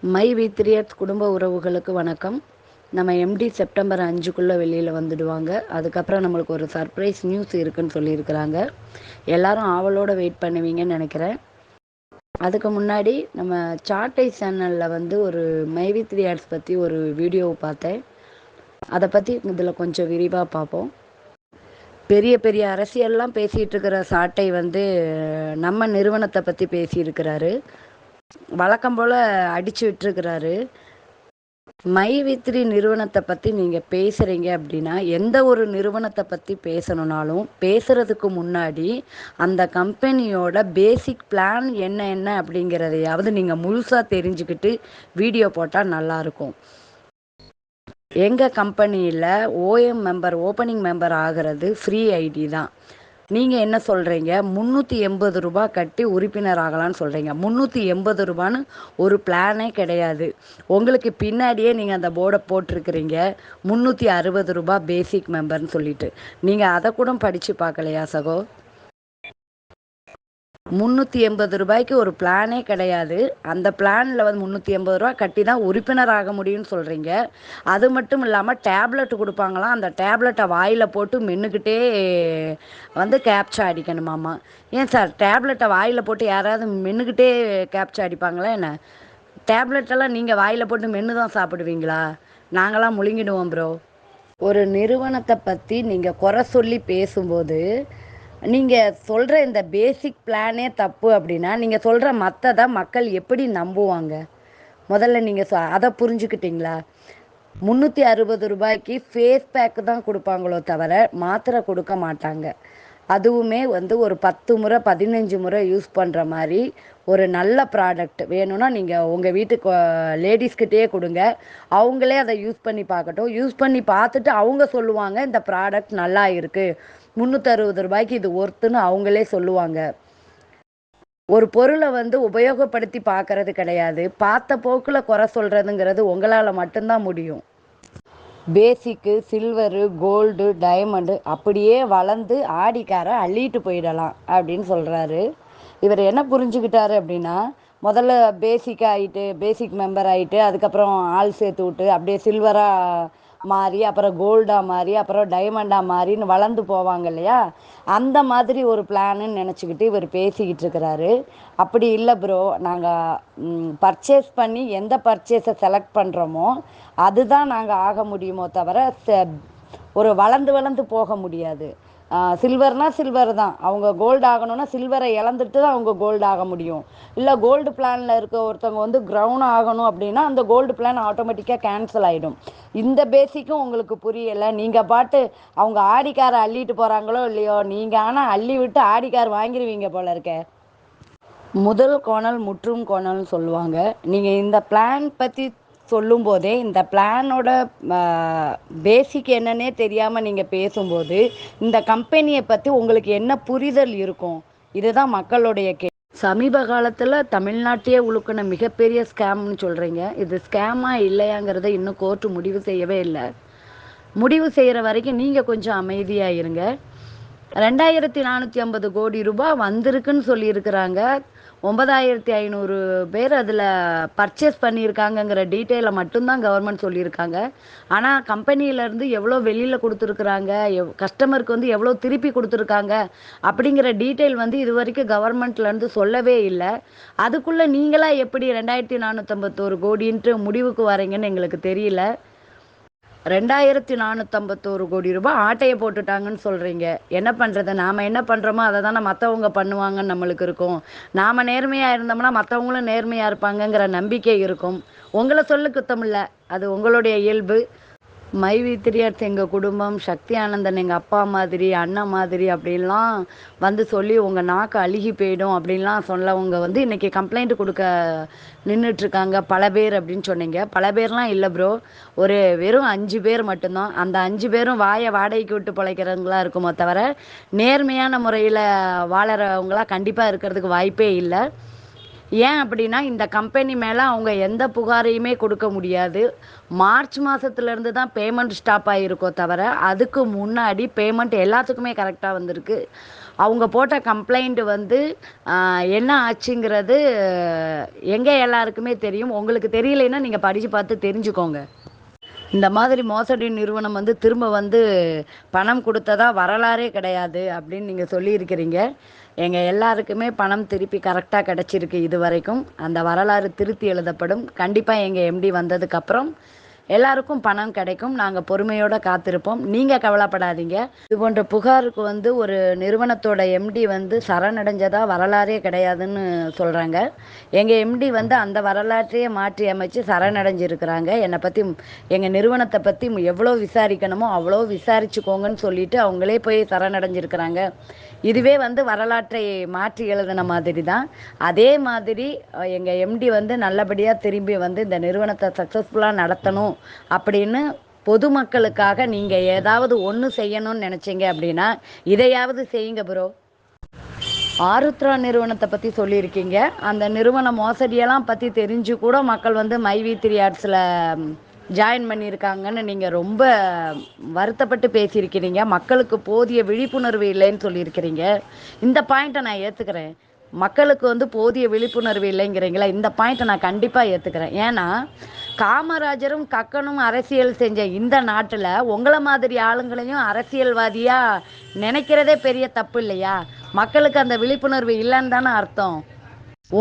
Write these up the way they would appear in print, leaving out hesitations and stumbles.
My வீத்திரியர்ஸ் குடும்ப உறவுகளுக்கு வணக்கம். நம்ம எம்டி செப்டம்பர் 5க்குள்ளே வெளியில் வந்துடுவாங்க. அதுக்கப்புறம் நம்மளுக்கு ஒரு சர்ப்ரைஸ் நியூஸ் இருக்குன்னு சொல்லியிருக்கிறாங்க. எல்லாரும் ஆவலோடு வெயிட் பண்ணுவீங்கன்னு நினைக்கிறேன். அதுக்கு முன்னாடி நம்ம சாட்டை சேனலில் ஒரு மை வீத்திரியர்ஸ் பற்றி ஒரு வீடியோ பார்த்தேன். அதை பற்றி இதில் கொஞ்சம் விரிவாக பார்ப்போம். பெரிய பெரிய அரசியல்லாம் பேசிகிட்டு இருக்கிற சாட்டை நம்ம நிறுவனத்தை பற்றி பேசியிருக்கிறாரு. வழக்கம் போல் அடித்து விட்டுருக்கிறாரு. மை வித்ரி நிறுவனத்தை பற்றி நீங்கள் பேசுகிறீங்க அப்படின்னா, எந்த ஒரு நிறுவனத்தை பற்றி பேசணுன்னாலும் பேசுகிறதுக்கு முன்னாடி அந்த கம்பெனியோட பேசிக் பிளான் என்ன அப்படிங்கிறதையாவது நீங்கள் முழுசாக தெரிஞ்சுக்கிட்டு வீடியோ போட்டால் நல்லாயிருக்கும். எங்கள் கம்பெனியில் ஓப்பனிங் மெம்பர் ஆகிறது ஃப்ரீ ஐடி தான். நீங்கள் என்ன சொல்கிறீங்க, 380 ரூபா கட்டி உறுப்பினர் ஆகலான்னு சொல்கிறீங்க. 380 ரூபான்னு ஒரு பிளானே கிடையாது. உங்களுக்கு பின்னாடியே நீங்கள் அந்த போர்டை போட்டிருக்கிறீங்க, 360 ரூபா பேசிக் மெம்பர்னு சொல்லிட்டு. நீங்கள் அதை கூட படித்து பார்க்கலையா சகோ? 380 ரூபாய்க்கு ஒரு பிளானே கிடையாது. அந்த பிளானில் 380 ரூபா கட்டி தான் உறுப்பினர் ஆக முடியும்னு சொல்கிறீங்க. அது மட்டும் இல்லாமல் டேப்லெட் கொடுப்பாங்களாம். அந்த டேப்லெட்டை வாயில் போட்டு மென்னுக்கிட்டே கேப்சா அடிக்கணுமாம்மா. ஏன் சார், டேப்லெட்டை வாயில் போட்டு யாராவது மென்னுக்கிட்டே கேப்சா அடிப்பாங்களா என்ன? டேப்லெட்டெல்லாம் நீங்கள் வாயில் போட்டு மென்று தான் சாப்பிடுவீங்களா? நாங்களாம் முழுங்கிடுவோம் ப்ரோ. ஒரு நிறுவனத்தை பற்றி நீங்கள் குறை சொல்லி பேசும்போது, நீங்கள் சொல்கிற இந்த பேசிக் பிளானே தப்பு அப்படின்னா, நீங்கள் சொல்கிற மற்றதை மக்கள் எப்படி நம்புவாங்க? முதல்ல நீங்கள் அதை புரிஞ்சுக்கிட்டீங்களா? 360 ரூபாய்க்கு ஃபேஸ் பேக்கு தான் கொடுப்பாங்களோ தவிர மாத்திரை கொடுக்க மாட்டாங்க. அதுவுமே ஒரு 10 முறை 15 முறை யூஸ் பண்ணுற மாதிரி ஒரு நல்ல ப்ராடக்ட் வேணும்னா நீங்கள் உங்கள் வீட்டுக்கு லேடிஸ்கிட்டே கொடுங்க. அவங்களே அதை யூஸ் பண்ணி பார்க்கட்டும். யூஸ் பண்ணி பார்த்துட்டு அவங்க சொல்லுவாங்க, இந்த ப்ராடக்ட் நல்லா இருக்குது, 360 ரூபாய்க்கு இது ஒர்த்துன்னு அவங்களே சொல்லுவாங்க. ஒரு பொருளை உபயோகப்படுத்தி பார்க்கறது கிடையாது, பார்த்த போக்கில் குறை சொல்கிறதுங்கிறது உங்களால் மட்டும்தான் முடியும். பேசிக்கு, சில்வரு, கோல்டு, டைமண்டு அப்படியே வளர்ந்து ஆடிக்காரை அள்ளிட்டு போயிடலாம் அப்படின்னு சொல்கிறாரு. இவர் என்ன புரிஞ்சுக்கிட்டாரு அப்படின்னா, முதல்ல பேசிக் மெம்பர் ஆகிட்டு அதுக்கப்புறம் ஆள் சேர்த்து விட்டு அப்படியே சில்வராக மாறி அப்புறம் கோல்டாக மாறி அப்புறம் டைமண்டாக மாறின்னு வளர்ந்து போவாங்க இல்லையா, அந்த மாதிரி ஒரு பிளான்னு நினச்சிக்கிட்டு இவர் பேசிக்கிட்டு இருக்கிறாரு. அப்படி இல்லை ப்ரோ, நாங்கள் பர்ச்சேஸ் பண்ணி எந்த பர்ச்சேஸை செலக்ட் பண்ணுறோமோ அதுதான் நாங்கள் ஆக முடியுமோ தவிர ஒரு வளர்ந்து போக முடியாது. சில்வர்னால் சில்வர் தான். அவங்க கோல்டு ஆகணும்னா சில்வரை இழந்துட்டு தான் அவங்க கோல்டு ஆக முடியும். இல்லை கோல்டு பிளானில் இருக்க ஒருத்தவங்க க்ரௌன் ஆகணும் அப்படின்னா அந்த கோல்டு பிளான் ஆட்டோமேட்டிக்காக கேன்சல் ஆகிடும். இந்த பேசிக்கும் உங்களுக்கு புரியலை. நீங்கள் பாட்டு அவங்க ஆடிக்காரை அள்ளிட்டு போகிறாங்களோ இல்லையோ, நீங்கள் ஆனால் அள்ளி விட்டு ஆடிக்கார் வாங்கிடுவீங்க போல இருக்க. முதல் கோணல் முற்றும் கோணல்னு சொல்லுவாங்க. நீங்கள் இந்த பிளான் பற்றி சொல்லும்போதே இந்த பிளானோட பேசிக் என்னன்னே தெரியாமல் நீங்கள் பேசும்போது இந்த கம்பெனியை பற்றி உங்களுக்கு என்ன புரிதல் இருக்கும்? இதுதான் மக்களுடைய சமீப காலத்தில் தமிழ்நாட்டையே உழுக்கின மிகப்பெரிய ஸ்கேம்னு சொல்கிறீங்க. இது ஸ்கேமா இல்லையாங்கிறத இன்னும் கோர்ட்டு முடிவு செய்யவே இல்லை. முடிவு செய்கிற வரைக்கும் நீங்கள் கொஞ்சம் அமைதியாக இருங்க. 2450 கோடி ரூபாய் வந்திருக்குன்னு சொல்லியிருக்கிறாங்க. 9500 பேர் அதில் பர்ச்சேஸ் பண்ணியிருக்காங்கங்கிற டீட்டெயிலை மட்டும்தான் கவர்மெண்ட் சொல்லியிருக்காங்க. ஆனால் கம்பெனியிலேருந்து எவ்வளோ வெளியில் கொடுத்துருக்குறாங்க, கஸ்டமருக்கு எவ்வளோ திருப்பி கொடுத்துருக்காங்க அப்படிங்கிற டீட்டெயில் இது வரைக்கும் கவர்மெண்ட்லேருந்து சொல்லவே இல்லை. அதுக்குள்ளே நீங்களாக எப்படி 2451 கோடின்ட்டு முடிவுக்கு வரீங்கன்னு எங்களுக்கு தெரியல. 2451 கோடி ரூபாய் ஆட்டையை போட்டுட்டாங்கன்னு சொல்கிறீங்க. என்ன பண்ணுறது? நாம் என்ன பண்ணுறோமோ அதை தானே மற்றவங்க பண்ணுவாங்கன்னு நம்மளுக்கு இருக்கும். நாம் நேர்மையாக இருந்தோம்னா மற்றவங்களும் நேர்மையாக இருப்பாங்கங்கிற நம்பிக்கை இருக்கும். உங்களை சொல்ல குத்தம் இல்லை, அது உங்களுடைய இயல்பு. மை வீத்திரியர்ஸ் எங்கள் குடும்பம், சக்தி ஆனந்தன் எங்கள் அப்பா மாதிரி, அண்ணன் மாதிரி அப்படின்லாம் சொல்லி உங்கள் நாக்கு அழுகி போயிடும் அப்படின்லாம் சொல்லவங்க இன்றைக்கி கம்ப்ளைண்ட் கொடுக்க நின்றுட்டுருக்காங்க பல பேர் அப்படின்னு சொன்னீங்க. பல பேர்லாம் இல்லை ப்ரோ, வெறும் 5 பேர் மட்டும்தான். அந்த 5 பேரும் வாயை வாடகைக்கு விட்டு பிழைக்கிறவங்களா இருக்குமோ தவிர நேர்மையான முறையில் வாழறவங்களாம் கண்டிப்பாக இருக்கிறதுக்கு வாய்ப்பே இல்லை. ஏன் அப்படின்னா, இந்த கம்பெனி மேலே அவங்க எந்த புகாரையுமே கொடுக்க முடியாது. மார்ச் மாதத்துலேருந்து தான் பேமெண்ட் ஸ்டாப் ஆகிருக்கோ தவிர அதுக்கு முன்னாடி பேமெண்ட் எல்லாத்துக்குமே கரெக்டாக வந்திருக்கு. அவங்க போட்ட கம்ப்ளைண்ட் வந்து என்ன ஆச்சுங்கிறது எங்கள் எல்லாருக்குமே தெரியும். உங்களுக்கு தெரியலைன்னா நீங்கள் படித்து பார்த்து தெரிஞ்சுக்கோங்க. இந்த மாதிரி மோசடி நிறுவனம் வந்து திரும்ப வந்து பணம் கொடுத்ததா வரலாறே கிடையாது அப்படின்னு நீங்கள் சொல்லியிருக்கிறீங்க. எங்கள் எல்லாருக்குமே பணம் திருப்பி கரெக்டாக கிடச்சிருக்கு இது வரைக்கும். அந்த வரலாறு திருத்தி எழுதப்படும். கண்டிப்பாக எங்கள் எம்டி வந்ததுக்கப்புறம் எல்லாருக்கும் பணம் கிடைக்கும். நாங்கள் பொறுமையோடு காத்திருப்போம். நீங்கள் கவலைப்படாதீங்க. இது போன்ற புகாருக்கு வந்து ஒரு நிறுவனத்தோட எம்டி வந்து சரணடைஞ்சதா வரலாறே கிடையாதுன்னு சொல்கிறாங்க. எங்கள் எம்டி வந்து அந்த வரலாற்றையே மாற்றி அமைச்சு சரணடைஞ்சிருக்கிறாங்க. என்னை பற்றி எங்கள் நிறுவனத்தை பற்றி எவ்வளோ விசாரிக்கணுமோ அவ்வளோ விசாரிச்சுக்கோங்கன்னு சொல்லிட்டு அவங்களே போய் சரணடைஞ்சிருக்கிறாங்க. இதுவே வந்து வரலாற்றை மாற்றி எழுதின மாதிரி தான். அதே மாதிரி எங்கள் எம்டி வந்து நல்லபடியாக திரும்பி வந்து இந்த நிறுவனத்தை சக்ஸஸ்ஃபுல்லாக நடத்தணும் அப்படின்னு பொதுமக்களுக்காக நீங்கள் ஏதாவது ஒன்று செய்யணும்னு நினச்சிங்க அப்படின்னா இதையாவது செய்யுங்க ப்ரோ. ஆருத்ரா நிறுவனத்தை பற்றி சொல்லியிருக்கீங்க. அந்த நிறுவன மோசடியெல்லாம் பற்றி தெரிஞ்சு கூட மக்கள் வந்து மைவி3 ஆர்ட்ஸில் ஜாயின் பண்ணியிருக்காங்கன்னு நீங்கள் ரொம்ப வருத்தப்பட்டு பேசியிருக்கிறீங்க. மக்களுக்கு போதிய விழிப்புணர்வு இல்லைன்னு சொல்லியிருக்கிறீங்க. இந்த பாயிண்ட்டை நான் ஏற்றுக்கிறேன். மக்களுக்கு வந்து போதிய விழிப்புணர்வு இல்லைங்கிறீங்களா? இந்த பாயிண்ட்டை நான் கண்டிப்பாக ஏற்றுக்கிறேன். ஏன்னா காமராஜரும் கக்கனும் அரசியல் செஞ்ச இந்த நாட்டில் உங்களை மாதிரி ஆளுங்களையும் அரசியல்வாதியாக நினைக்கிறதே பெரிய தப்பு இல்லையா? மக்களுக்கு அந்த விழிப்புணர்வு இல்லைன்னு தானே அர்த்தம்.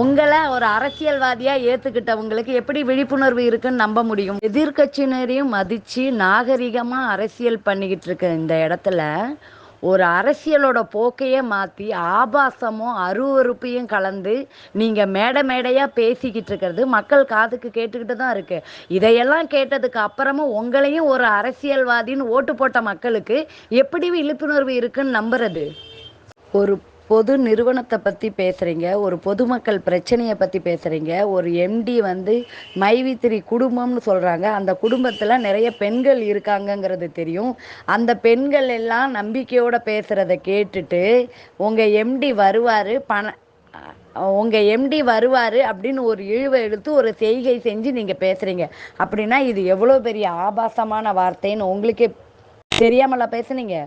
உங்களை ஒரு அரசியல்வாதியாக ஏற்றுக்கிட்டவங்களுக்கு எப்படி விழிப்புணர்வு இருக்குன்னு நம்ப முடியும்? எதிர்கட்சியினரையும் மதித்து நாகரிகமாக அரசியல் பண்ணிக்கிட்டு இருக்க இந்த இடத்துல ஒரு அரசியலோட போக்கையே மாற்றி ஆபாசமும் அருவறுப்பையும் கலந்து நீங்கள் மேடையாக பேசிக்கிட்டு இருக்கிறது மக்கள் காதுக்கு கேட்டுக்கிட்டு தான் இருக்குது. இதையெல்லாம் கேட்டதுக்கு அப்புறமும் உங்களையும் ஒரு அரசியல்வாதின்னு ஓட்டு போட்ட மக்களுக்கு எப்படி விழிப்புணர்வு இருக்குன்னு நம்புறது? ஒரு பொது நிறுவனத்தை பற்றி பேசுகிறீங்க, ஒரு பொதுமக்கள் பிரச்சனையை பற்றி பேசுகிறீங்க. ஒரு எம்டி வந்து மைவி3 குடும்பம்னு சொல்கிறாங்க. அந்த குடும்பத்தில் நிறைய பெண்கள் இருக்காங்கங்கிறது தெரியும். அந்த பெண்கள் எல்லாம் நம்பிக்கையோடு பேசுகிறத கேட்டுட்டு உங்கள் எம்டி வருவார் அப்படின்னு ஒரு இழுவை எடுத்து ஒரு செய்கை செஞ்சு நீங்கள் பேசுகிறீங்க. அப்படின்னா இது எவ்வளோ பெரிய ஆபாசமான வார்த்தைன்னு உங்களுக்கே தெரியாமலா பேசுனீங்க?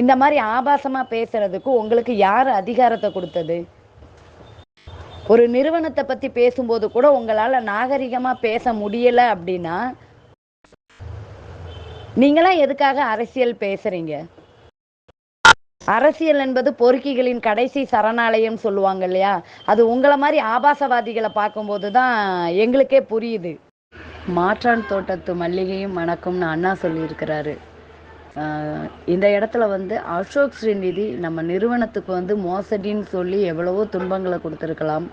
இந்த மாதிரி ஆபாசமாக பேசுறதுக்கு உங்களுக்கு யார் அதிகாரத்தை கொடுத்தது? ஒரு நிறுவனத்தை பற்றி பேசும்போது கூட உங்களால் நாகரிகமாக பேச முடியலை அப்படின்னா நீங்களாம் எதுக்காக அரசியல் பேசுறீங்க? அரசியல் என்பது பொறுக்கிகளின் கடைசி சரணாலயம் சொல்லுவாங்க இல்லையா? அது உங்களை மாதிரி ஆபாசவாதிகளை பார்க்கும்போது தான் எங்களுக்கே புரியுது. மாற்றான் தோட்டத்து மல்லிகையும் மணக்கும்னு அண்ணா சொல்லியிருக்கிறாரு. இந்த இடத்துல வந்து அசோக் ஸ்ரீநிதி நம்ம நிறுவனத்துக்கு வந்து மோசடின்னு சொல்லி எவ்வளவோ துன்பங்களை கொடுத்துருக்கலாம்.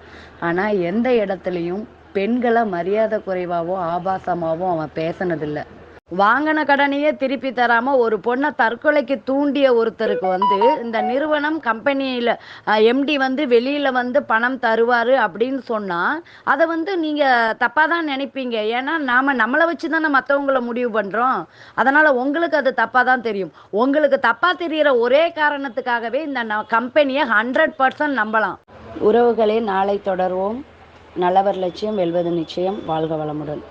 ஆனால் எந்த இடத்துலையும் பெண்களை மரியாதை குறைவாகவோ ஆபாசமாகவோ அவன் பேசினதில்லை. வாங்கின கடனையே திருப்பி தராமல் ஒரு பொண்ணை தற்கொலைக்கு தூண்டிய ஒருத்தருக்கு வந்து இந்த நிறுவனம் கம்பெனியில் எம்டி வந்து வெளியில் வந்து பணம் தருவார் அப்படின்னு சொன்னால் அதை வந்து நீங்கள் தப்பாக தான் நினைப்பீங்க. ஏன்னா நம்மளை வச்சு தானே மற்றவங்களை முடிவு பண்ணுறோம். அதனால் உங்களுக்கு அது தப்பாக தான் தெரியும். உங்களுக்கு தப்பாக தெரிகிற ஒரே காரணத்துக்காகவே இந்த கம்பெனியை 100% நம்பலாம். உறவுகளே, நாளை தொடர்வோம். நல்லவர் லட்சியம் வெல்வது நிச்சயம். வாழ்க வளமுடன்.